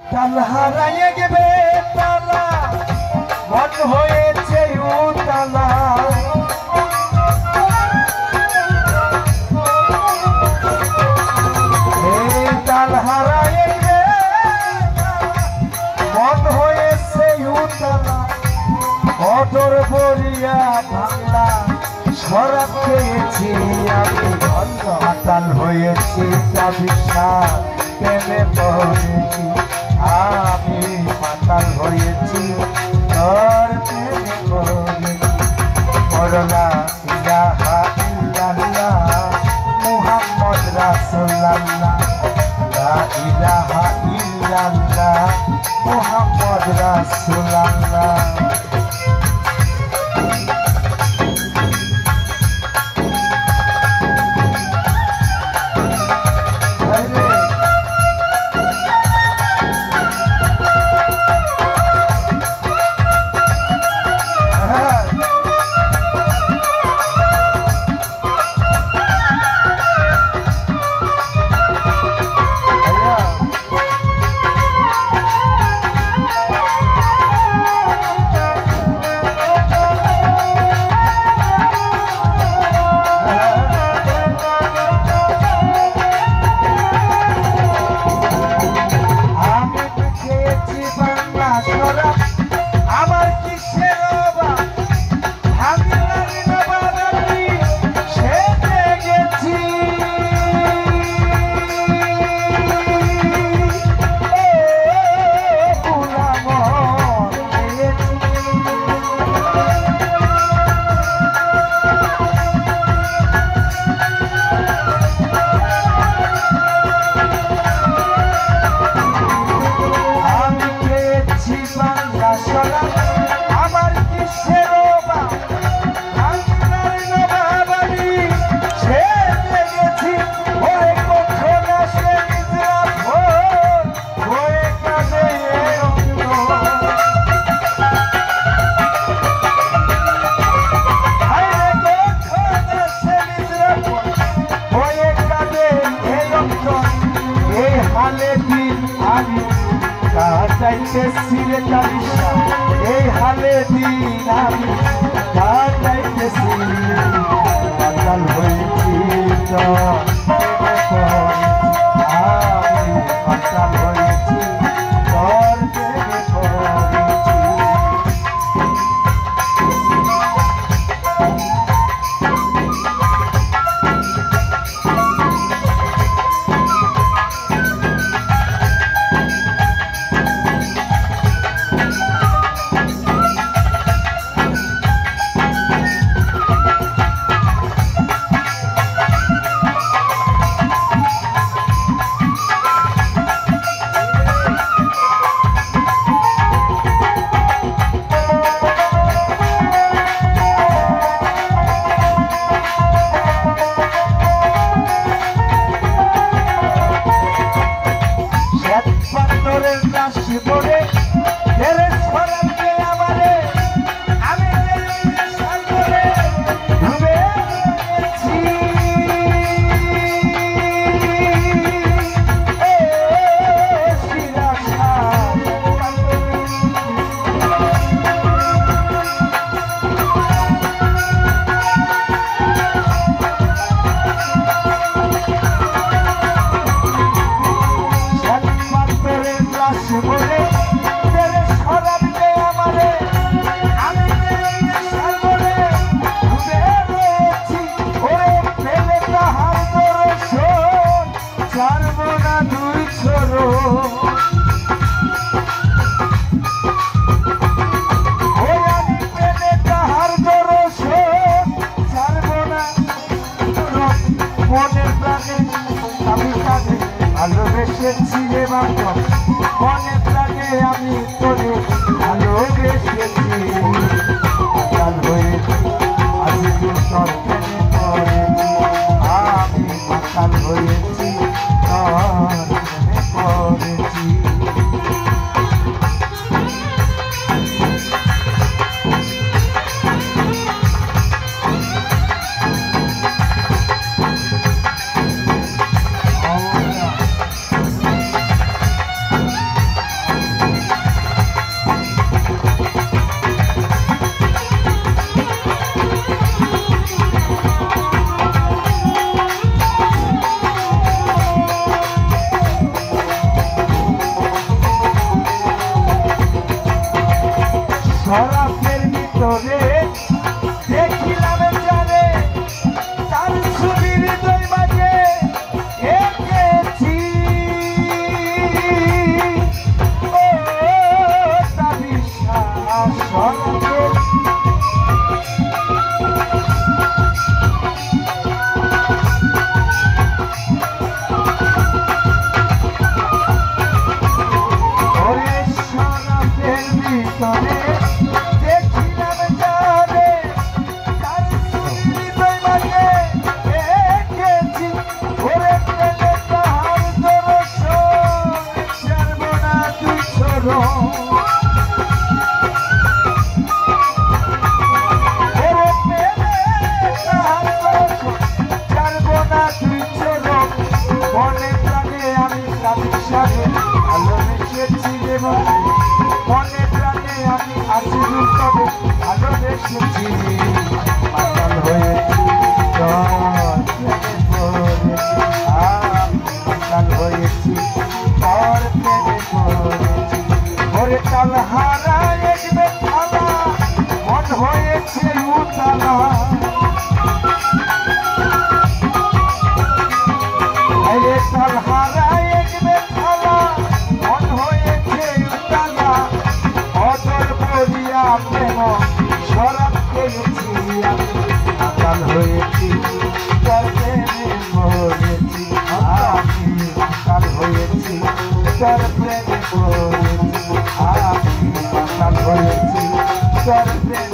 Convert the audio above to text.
তাল হারাইয়ে গেবে তালা মন হয়েছে উতালা তাল হারাইয়ে গেবে মন হয়েছে উতালা অটর বরিয়া ভাঙলা শরাব খেয়েছি আমি মাতাল হয়েছি তা বিশ্বাস প্রেমে পড়েছি আমি মাতাল হয়েছি তোর প্রেমে পড়েছি করলা ইলাহা ইল্লাল্লাহ মুহাম্মদ রাসূলুল্লাহ লা ইলাহা ইল্লাল্লাহ মুহাম্মদ রাসূলুল্লাহ সিরে তালিশা এই হালে দিন আমি কাটাইতেছি মাতাল হয়েছি তো আমি মাতাল হয়েছি তোর প্রেমে পড়েছি ভালোবেসেছি রে বাবা মনে প্রাণে আমি তোরে ভালোবেসেছি মাতাল হয়েছি আজকে তোর প্রেমে পড়েছি আমি মাতাল হয়েছি তোর প্রেমে পড়েছি চরণ মনে প্রাণে আমি তাদের সাথে ভালোবেসেছি রে বন্ধু মনে প্রাণে আমি আসিরুল তবে ভালোবেসেছি মাতাল হয়েছি মাতাল হয়েছি তোর প্রেমে পড়েছি ওরে তাল হারা একবে থালা মন হয়েছে উতালা তাল হারা একবে থালা মন হয়েছে উতালা অজর করিয়া প্রেম শরাব খেয়েছি আমি মাতাল হয়েছি তোর প্রেমে মরেছি আমি মাতাল হয়েছি তোর প্রেমে মরেছি আমি মাতাল হয়েছি তোর প্রেমে